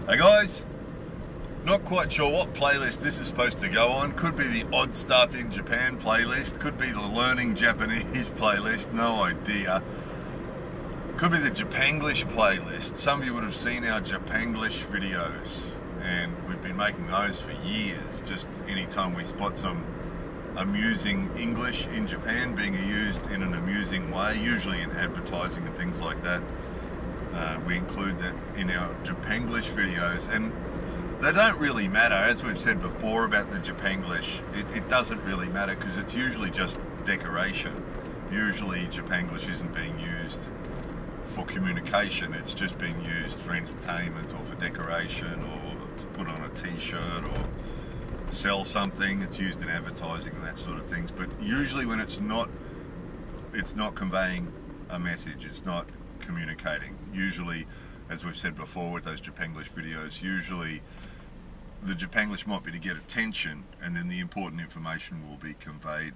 Hey guys, not quite sure what playlist this is supposed to go on. Could be the Odd Stuff in Japan playlist, could be the Learning Japanese playlist, no idea. Could be the Japanglish playlist. Some of you would have seen our Japanglish videos, and we've been making those for years. Just anytime we spot some amusing English in Japan being used in an amusing way, usually in advertising and things like that, we include that in our Japanglish videos. And they don't really matter, as we've said before about the Japanglish. It doesn't really matter because it's usually just decoration. Usually Japanglish isn't being used for communication, it's just being used for entertainment or for decoration or to put on a t-shirt or sell something. It's used in advertising and that sort of things. But usually when it's not conveying a message, it's not communicating. Usually, as we've said before with those Japanglish videos, usually the Japanglish might be to get attention, and then the important information will be conveyed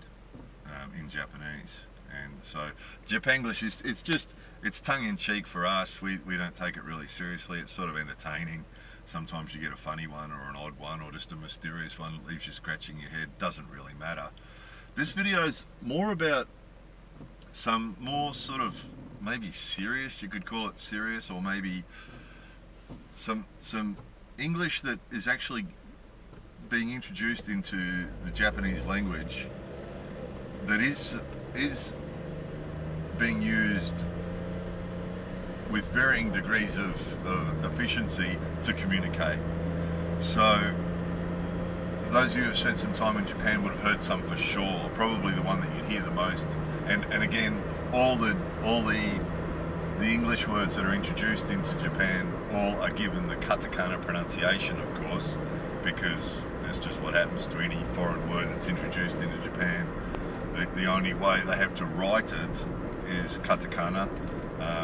in Japanese. And so Japanglish is, it's tongue-in-cheek for us. We don't take it really seriously. It's sort of entertaining. Sometimes you get a funny one or an odd one or just a mysterious one that leaves you scratching your head. Doesn't really matter. This video is more about some more sort of maybe serious, you could call it serious, or maybe some English that is actually being introduced into the Japanese language that is being used with varying degrees of efficiency to communicate. So those of you who have spent some time in Japan would have heard some for sure, probably the one that you'd hear the most. And again, all the English words that are introduced into Japan all are given the katakana pronunciation, of course, because that's just what happens to any foreign word that's introduced into Japan. The only way they have to write it is katakana,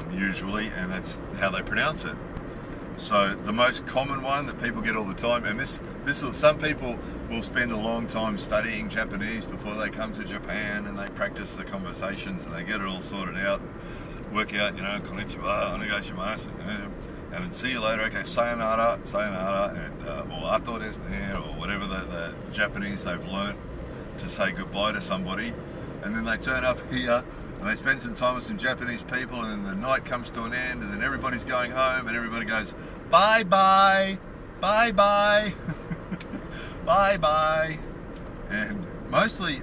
usually, and that's how they pronounce it. So the most common one that people get all the time, and some people will spend a long time studying Japanese before they come to Japan, and they practice the conversations and they get it all sorted out and work out, konnichiwa, onegaishimasu, and then see you later, okay, sayonara, and or ato desu ne, or whatever the Japanese they've learnt to say goodbye to somebody. And then they turn up here and they spend some time with some Japanese people, and then the night comes to an end, and then everybody's going home, and everybody goes, bye bye, bye bye, bye bye. And mostly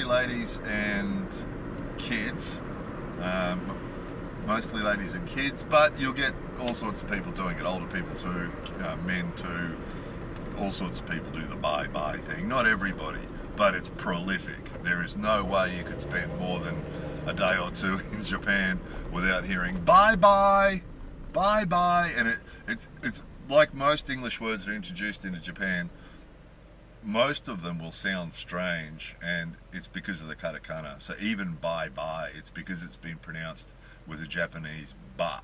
ladies and kids, but you'll get all sorts of people doing it, older people too, men too, all sorts of people do the bye bye thing. Not everybody, but it's prolific. There is no way you could spend more than a day or two in Japan without hearing bye bye, bye bye. And it's like most English words that are introduced into Japan, most of them will sound strange, and it's because of the katakana. So even bye bye, it's because it's been pronounced with a Japanese ba,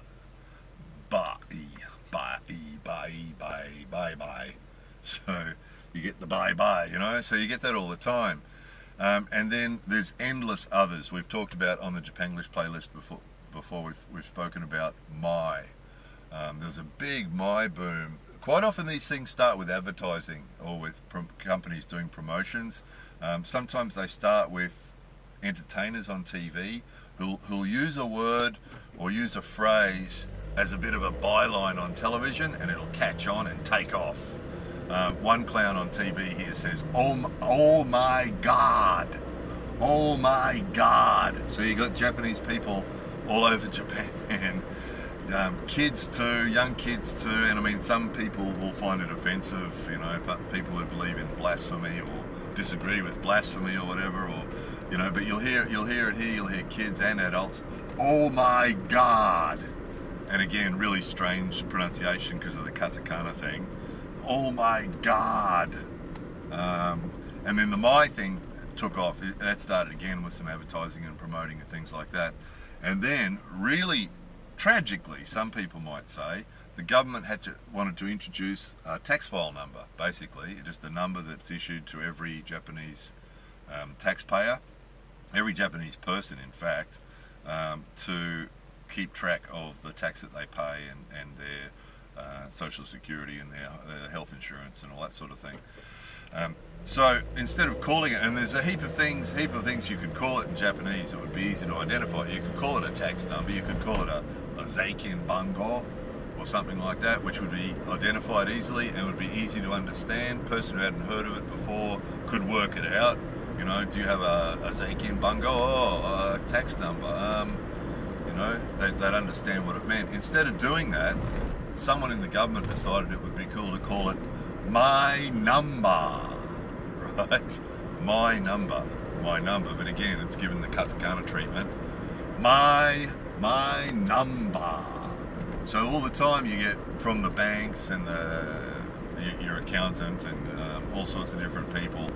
ba, e, ba, e, ba, e, ba, e, bye bye. So you get the bye bye, so you get that all the time. And then there's endless others. We've talked about on the Japanglish playlist before we've spoken about my. There's a big my boom. Quite often these things start with advertising or with companies doing promotions. Sometimes they start with entertainers on TV who'll use a word or use a phrase as a bit of a byline on television, and it'll catch on and take off. One clown on TV here says, oh my God, oh my God. So you got Japanese people all over Japan, kids too, young kids too, and I mean some people will find it offensive, but people who believe in blasphemy or disagree with blasphemy or whatever, or but you'll hear it here, you'll hear kids and adults, oh my God. And again, really strange pronunciation because of the katakana thing. Oh my God. And then the my thing took off. That started again with some advertising and promoting and things like that. And then really tragically, some people might say, the government wanted to introduce a tax file number, basically just a number that's issued to every Japanese taxpayer, every Japanese person in fact, to keep track of the tax that they pay and their social security and their health insurance and all that sort of thing. So instead of calling it, and there's a heap of things you could call it in Japanese that would be easy to identify. You could call it a tax number, you could call it a Zeikin Bango or something like that, which would be identified easily and would be easy to understand. Person who hadn't heard of it before could work it out. You know, do you have a Zeikin Bango? Oh, a tax number. You know, they'd understand what it meant. Instead of doing that, someone in the government decided it would be cool to call it my number, right? My number. But again, it's given the katakana treatment. My number. So all the time you get from the banks and your accountant and all sorts of different people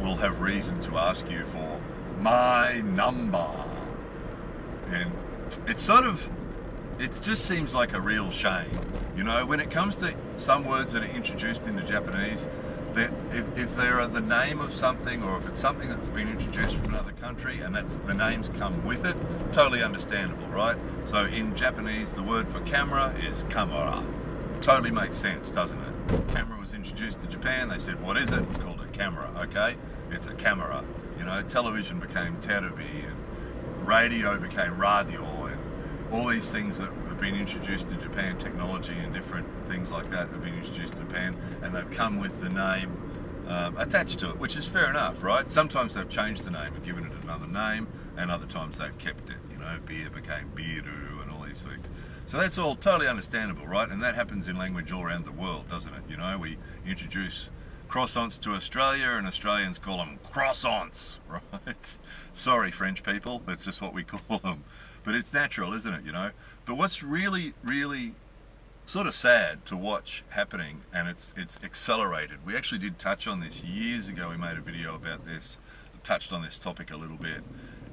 will have reason to ask you for my number. And it just seems like a real shame. You know, when it comes to some words that are introduced into Japanese, that if they're the name of something, or if it's something that's been introduced from another country and that's the names come with it, totally understandable, right? So in Japanese, the word for camera is kamera. Totally makes sense, doesn't it? Camera was introduced to Japan, they said, what is it? It's called a camera, okay? It's a camera. You know, television became terebi, and radio became radio, and all these things that have been introduced to Japan, technology and different things like that have been introduced to Japan, and they've come with the name attached to it, which is fair enough, right? Sometimes they've changed the name and given it another name, and other times they've kept it. You know, beer became biru and all these things. So that's all totally understandable, right? And that happens in language all around the world, doesn't it? You know, we introduce croissants to Australia and Australians call them croissants, right? Sorry, French people, that's just what we call them. But it's natural, isn't it, you know? But what's really, really sort of sad to watch happening, and it's accelerated. We actually did touch on this years ago. We made a video about this, touched on this topic a little bit.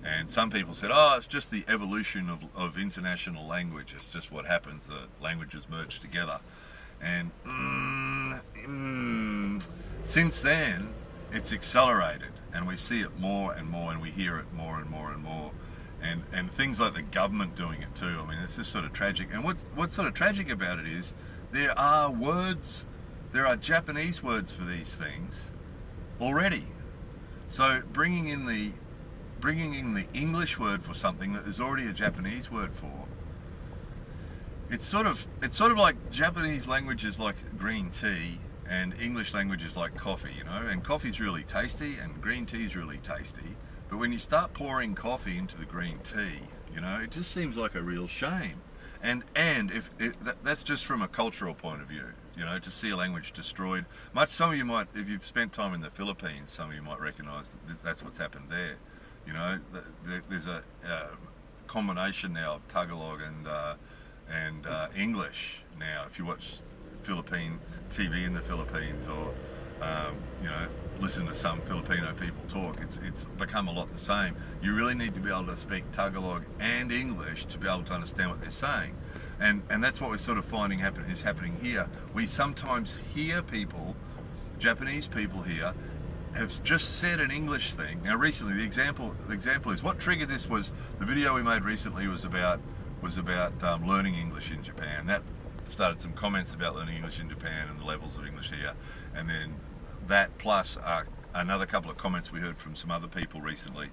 And some people said, oh, it's just the evolution of international language. It's just what happens, the languages merge together. And since then, it's accelerated, and we see it more and more, and we hear it more and more and more. And things like the government doing it too. I mean, it's just sort of tragic. And what's sort of tragic about it is there are Japanese words for these things already. So bringing in the English word for something that there's already a Japanese word for. It's sort of like Japanese language is like green tea, and English language is like coffee, you know. And coffee's really tasty, and green tea's really tasty. But when you start pouring coffee into the green tea, you know, it just seems like a real shame. And that's just from a cultural point of view, you know, to see a language destroyed. Some of you might, if you've spent time in the Philippines, some of you might recognise that that's what's happened there. You know, there's a combination now of Tagalog and English now. If you watch Philippine TV in the Philippines, or you know, listen to some Filipino people talk, it's become a lot the same. You really need to be able to speak Tagalog and English to be able to understand what they're saying, and that's what we're sort of finding is happening here. We sometimes hear people, Japanese people here, have just said an English thing. Now recently, the example is what triggered this was the video we made recently was about learning English in Japan. That started some comments about learning English in Japan and the levels of English here, and then that plus another couple of comments we heard from some other people recently.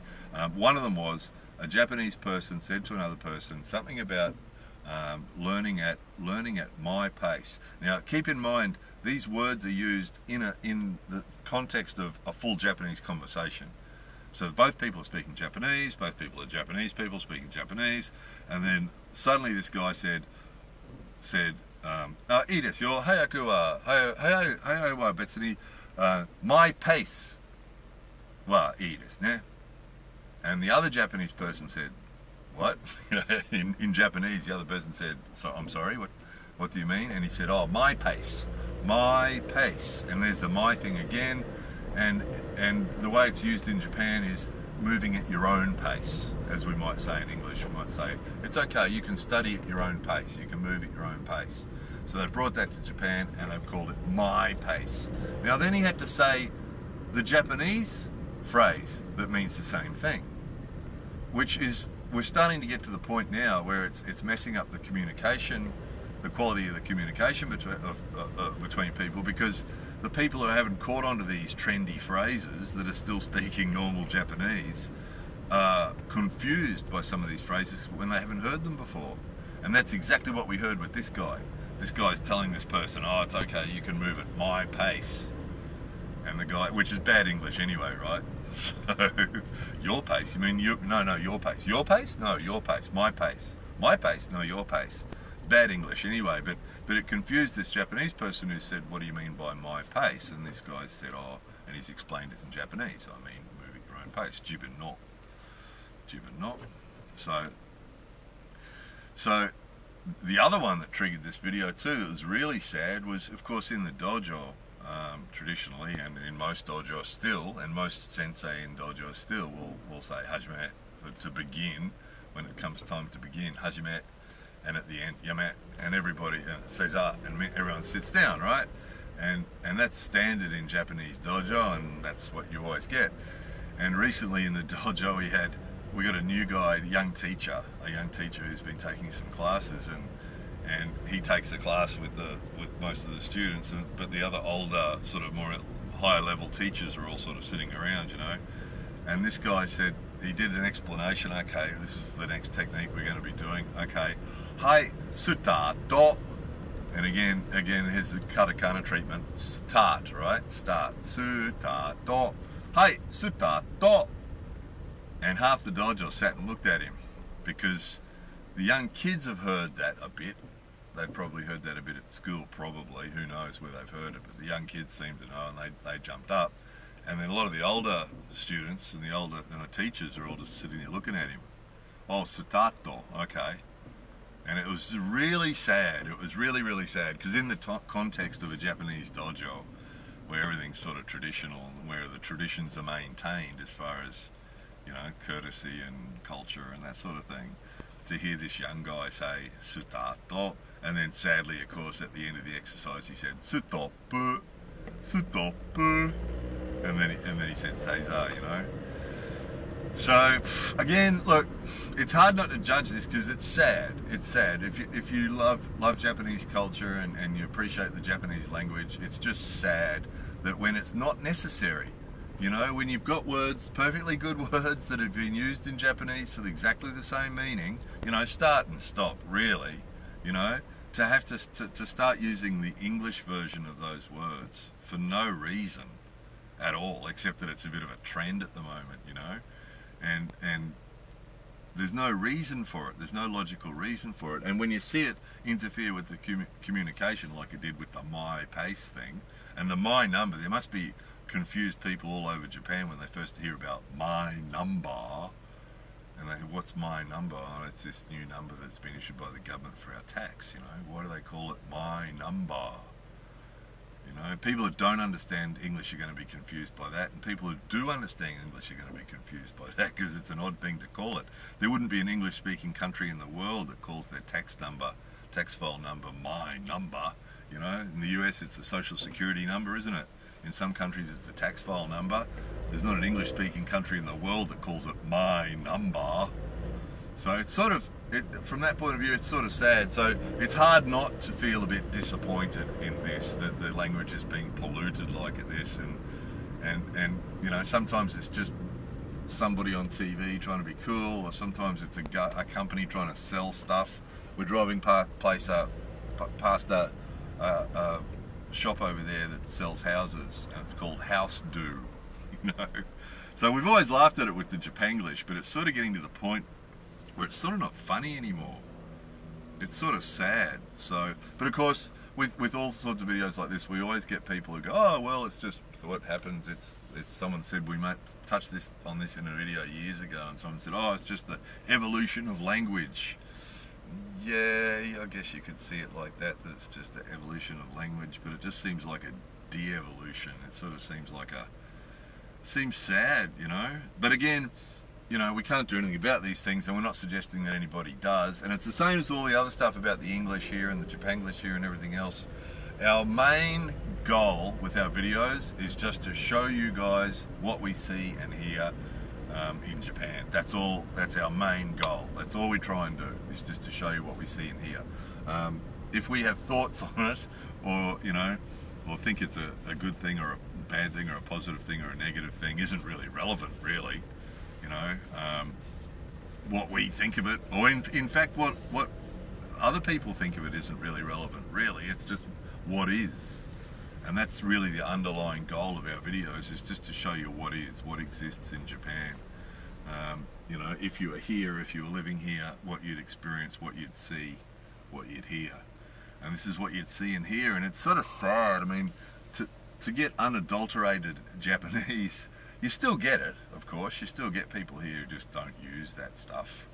One of them was a Japanese person said to another person something about learning at my pace. Now keep in mind, these words are used in the context of a full Japanese conversation. So both people are speaking Japanese, both people are Japanese people speaking Japanese, and then suddenly this guy said, いいですよ、早くは別にmy pace はいいですね. And the other Japanese person said, what? in Japanese, the other person said, so I'm sorry, what do you mean? And he said, oh, my pace. And there's the my thing again, and the way it's used in Japan is moving at your own pace, as we might say in English. We might say, it's okay, you can study at your own pace, you can move at your own pace. So they've brought that to Japan and they've called it my pace. Now then he had to say the Japanese phrase that means the same thing, which is, we're starting to get to the point now where it's messing up the communication the quality of the communication between people, because the people who haven't caught on to these trendy phrases that are still speaking normal Japanese are confused by some of these phrases when they haven't heard them before. And that's exactly what we heard with this guy. This guy's telling this person, oh, it's okay, you can move at my pace. And the guy, which is bad English anyway, right? So, your pace, you mean you? No, your pace. Your pace? No, your pace. My pace. My pace? No, your pace. It's bad English anyway, but it confused this Japanese person who said, what do you mean by my pace? And this guy said, oh, and he's explained it in Japanese. I mean, moving at your own pace. Jibun no. Jibun no. So the other one that triggered this video too, that was really sad, was of course in the dojo, traditionally, and in most dojos still, and most sensei in dojos still will say hajime to begin, when it comes time to begin, hajime, and at the end yame, and everybody says and everyone sits down, right? And that's standard in Japanese dojo, and that's what you always get. And recently in the dojo we got a new guy, a young teacher who's been taking some classes, and he takes the class with most of the students, but the other older, sort of more higher level teachers are all sort of sitting around, you know. And this guy said, he did an explanation, okay, this is the next technique we're going to be doing, okay, hai start, and again here's the katakana treatment, start, right, start, start, hai start, and half the dojo sat and looked at him, because the young kids have heard that a bit. They've probably heard that a bit at school, probably. Who knows where they've heard it, but the young kids seem to know, and they jumped up. And then a lot of the older students and the teachers are all just sitting there looking at him. Oh, sutato, okay. And it was really sad. It was really, really sad, because in the context of a Japanese dojo, where everything's sort of traditional, and where the traditions are maintained as far as, you know, courtesy and culture and that sort of thing, to hear this young guy say sutato, and then sadly, of course, at the end of the exercise he said sutopu, sutopu, and then he said seiza, you know. So again, look, it's hard not to judge this, because it's sad. It's sad. If you love Japanese culture and you appreciate the Japanese language, it's just sad that when it's not necessary, you know, when you've got words, perfectly good words that have been used in Japanese for exactly the same meaning, you know, start and stop, really, you know, to have to start using the English version of those words for no reason at all, except that it's a bit of a trend at the moment, you know, and there's no reason for it, there's no logical reason for it, and when you see it interfere with the communication like it did with the my pace thing, and the my number, there must be confused people all over Japan when they first hear about my number, and they, what's my number? Oh, it's this new number that's been issued by the government for our tax, you know. Why do they call it my number? You know, people who don't understand English are going to be confused by that, and people who do understand English are going to be confused by that, because it's an odd thing to call it. There wouldn't be an English-speaking country in the world that calls their tax file number my number. You know, in the US it's a social security number, isn't it? In some countries it's a tax file number. There's not an English-speaking country in the world that calls it my number. So it's sort of, from that point of view, it's sort of sad. So it's hard not to feel a bit disappointed in this, that the language is being polluted like this, and you know, sometimes it's just somebody on TV trying to be cool, or sometimes it's a company trying to sell stuff. We're driving past a shop over there that sells houses, and it's called House Do, you know. So we've always laughed at it with the Japanglish, but it's sort of getting to the point where it's sort of not funny anymore. It's sort of sad. So, but of course, with all sorts of videos like this, we always get people who go, oh well, it's just what happens. It's someone said we might touch on this in a video years ago, and someone said, oh, it's just the evolution of language. Yeah, I guess you could see it like that it's just the evolution of language, but it just seems like a de-evolution. It sort of seems sad, you know. But again, you know, we can't do anything about these things, and we're not suggesting that anybody does. And it's the same as all the other stuff about the English here and the Japanglish here and everything else. Our main goal with our videos is just to show you guys what we see and hear in Japan. That's all. That's our main goal. That's all we try and do, is just to show you what we see and hear. if we have thoughts on it, or or think it's a good thing or a bad thing or a positive thing or a negative thing, isn't really relevant, really. What we think of it, or in fact what other people think of it, isn't really relevant, really. It's just what is. And that's really the underlying goal of our videos, is just to show you what is, what exists in Japan. If you were here, if you were living here, what you'd experience, what you'd see, what you'd hear. And this is what you'd see and hear, and it's sort of sad. I mean, to get unadulterated Japanese, you still get it, of course. You still get people here who just don't use that stuff,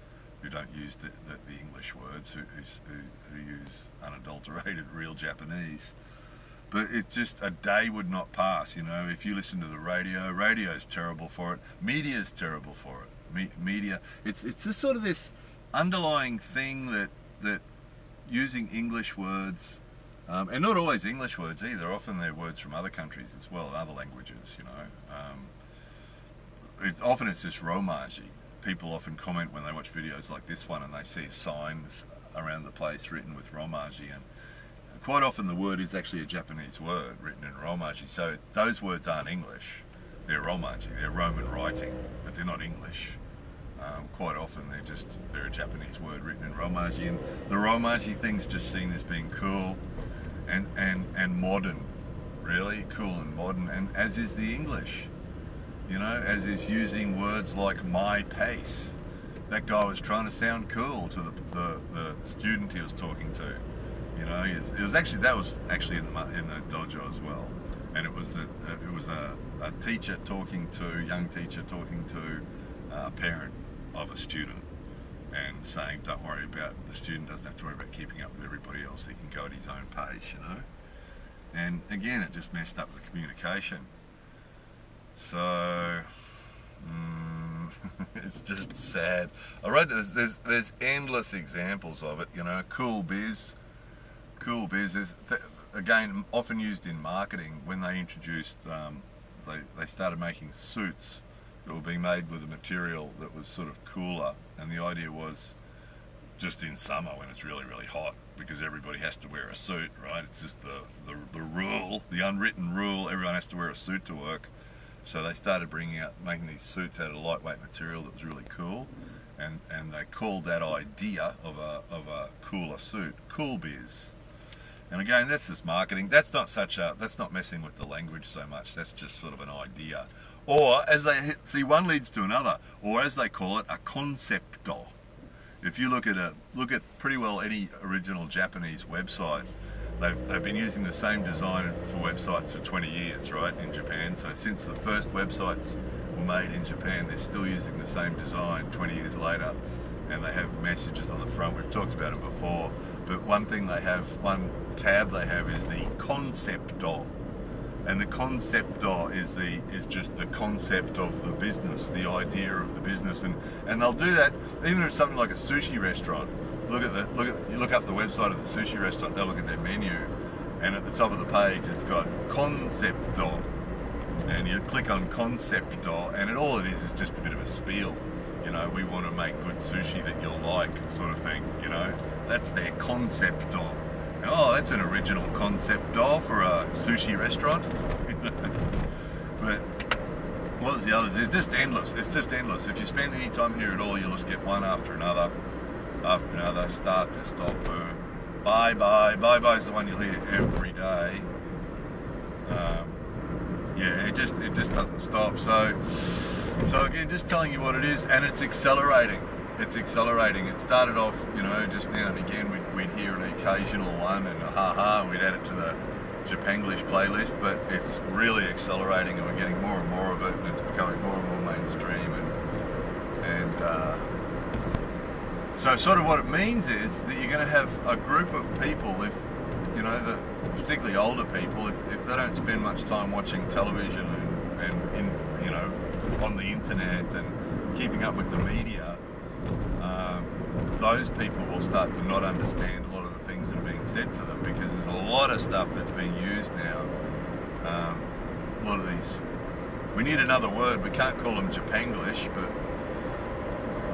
who don't use the English words, who use unadulterated real Japanese. But it just, a day would not pass, if you listen to the radio's terrible for it, media's terrible for it. Media, it's just sort of this underlying thing that using English words, and not always English words either, often they're words from other countries as well, other languages, often it's just romaji. People often comment when they watch videos like this one and they see signs around the place written with romaji, and quite often the word is actually a Japanese word written in romaji, so those words aren't English, they're romaji, they're Roman writing, but they're not English. Quite often they're a Japanese word written in romaji, and the romaji thing's just seen as being cool and modern, really cool and modern, and as is the English, as is using words like my pace. That guy was trying to sound cool to the student he was talking to. That was actually in the dojo as well, and it was a teacher talking to young teacher talking to a parent of a student, and saying, don't worry about, the student doesn't have to worry about keeping up with everybody else, he can go at his own pace, and again it just messed up the communication. So it's just sad. I wrote there's endless examples of it. Cool biz is again often used in marketing. When they introduced they started making suits that were being made with a material that was sort of cooler, and the idea was just in summer when it's really, really hot, because everybody has to wear a suit, right? It's just the rule, the unwritten rule, everyone has to wear a suit to work. So they started making these suits out of lightweight material that was really cool, and they called that idea of a cooler suit Cool Biz. And again, that's just marketing. That's not messing with the language so much. That's just sort of an idea. Or as they see, one leads to another, or as they call it, a concepto. If you look at pretty well any original Japanese website, they've been using the same design for websites for 20 years, right, in Japan. So since the first websites were made in Japan, they're still using the same design 20 years later, and they have messages on the front. We've talked about it before, but one tab they have is the concepto. And the concepto is just the concept of the business, the idea of the business, and they'll do that even if it's something like a sushi restaurant. You look up the website of the sushi restaurant, they'll look at their menu, and at the top of the page it's got concepto, and you click on concepto, and all it is just a bit of a spiel. We want to make good sushi that you'll like, sort of thing. That's their concepto. Oh, that's an original concept for a sushi restaurant. But what was the other? It's just endless. It's just endless. If you spend any time here at all, you'll just get one after another, start to stop. Bye bye is the one you'll hear every day. Yeah, it just doesn't stop. So again, just telling you what it is, and it's accelerating. It's accelerating. It started off, just now and again we'd hear an occasional one, and and we'd add it to the Japanglish playlist, but it's really accelerating, and we're getting more and more of it, and it's becoming more and more mainstream, and so sort of what it means is that you're going to have a group of people, if particularly older people, if they don't spend much time watching television and on the internet and keeping up with the media, those people will start to not understand a lot of the things that are being said to them, because there's a lot of stuff that's being used now. A lot of these, we need another word, we can't call them Japanglish, but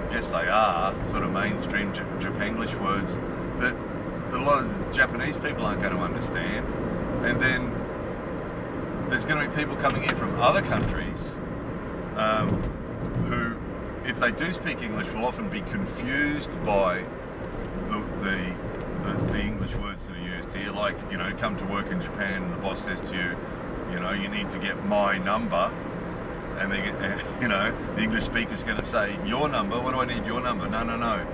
I guess they are sort of mainstream Japanglish words that that a lot of Japanese people aren't going to understand. And then there's going to be people coming here from other countries who, if they do speak English, will often be confused by the English words that are used here. Like, you know, come to work in Japan and the boss says to you, you know, you need to get my number. And they get, you know, the English speaker's going to say, your number, what do I need your number? No,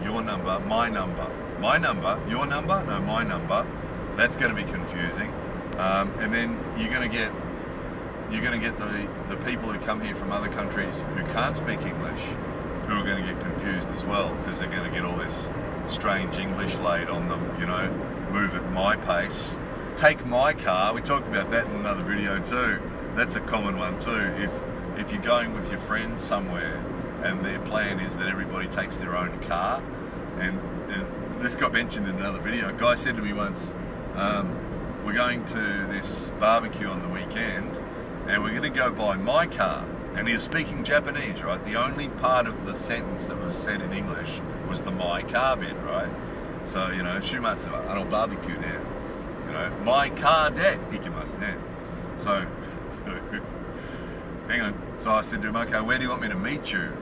your number, my number. My number, your number? No, my number. That's going to be confusing. And then you're going to get the people who come here from other countries who can't speak English, who are going to get confused as well, because they're going to get all this strange English laid on them, you know, move at my pace. Take my car, we talked about that in another video too. That's a common one too. If you're going with your friends somewhere and their plan is that everybody takes their own car, and this got mentioned in another video. A guy said to me once, we're going to this barbecue on the weekend and we're going to go by my car. And he was speaking Japanese, right? The only part of the sentence that was said in English was the my car bit, right? So, you know, shumatsu wa barbecue there. You know, my car de ikimasu ne. So hang on. So I said to him, okay, where do you want me to meet you?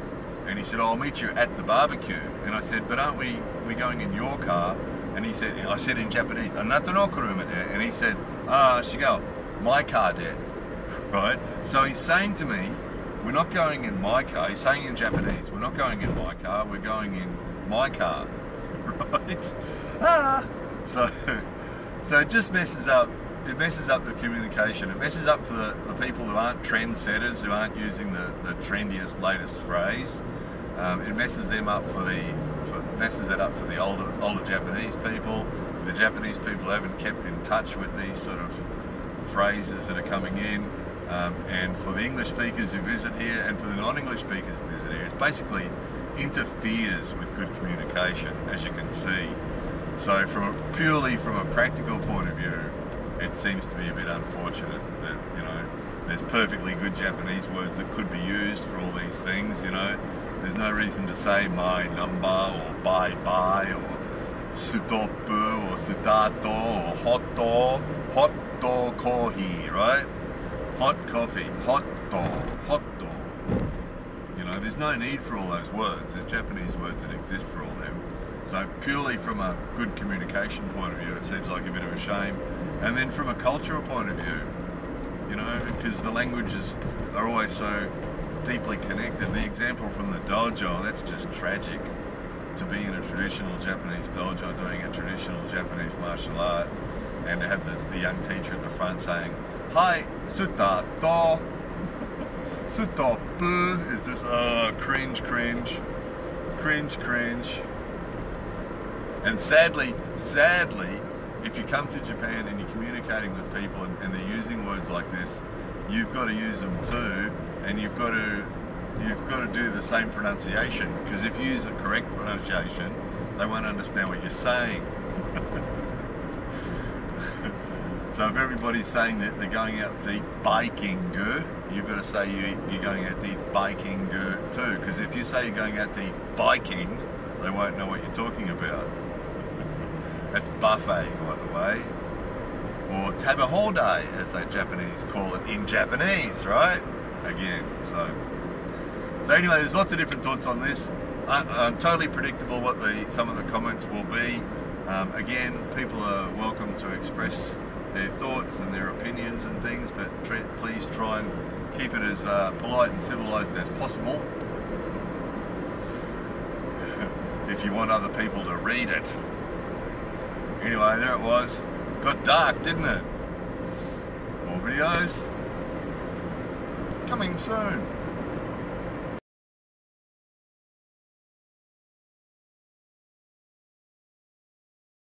And he said, oh, I'll meet you at the barbecue. And I said, but aren't we going in your car? And he said, I said in Japanese, anata no kuruma de. And he said, shigao, my car de. Right? So he's saying to me, we're not going in my car. He's saying in Japanese, we're not going in my car, we're going in my car. Right? So it just messes up. It messes up the communication. It messes up for the people who aren't trendsetters, who aren't using the trendiest, latest phrase. It messes them up messes it up for the older Japanese people, for the Japanese people who haven't kept in touch with these sort of phrases that are coming in, and for the English speakers who visit here, and for the non-English speakers who visit here. It basically interferes with good communication, as you can see. So purely from a practical point of view, it seems to be a bit unfortunate that, you know, there's perfectly good Japanese words that could be used for all these things, you know. There's no reason to say my number or bye-bye or sutopu or sutato or hotto kohi, right? Hot coffee, hotto. You know, there's no need for all those words. There's Japanese words that exist for all them. So purely from a good communication point of view, it seems like a bit of a shame. And then from a cultural point of view, you know, because the languages are always so deeply connected. The example from the dojo, that's just tragic. To be in a traditional Japanese dojo doing a traditional Japanese martial art, and to have the young teacher at the front saying, "Hi, sutato, sutopu," is this, cringe. And sadly, if you come to Japan and you're communicating with people and they're using words like this, you've got to use them too, and you've got to do the same pronunciation, because if you use the correct pronunciation, they won't understand what you're saying. So if everybody's saying that they're going out to eat biking, you've got to say you're going out to eat biking too, because if you say you're going out to eat Viking, they won't know what you're talking about. That's buffet, by the way, or tabahordai, as the Japanese call it in Japanese, right? Again, so anyway, there's lots of different thoughts on this. Totally predictable what some of the comments will be. Again, people are welcome to express their thoughts and their opinions and things, but please try and keep it as polite and civilized as possible if you want other people to read it. Anyway, there it was. Got dark, didn't it? More videos coming soon.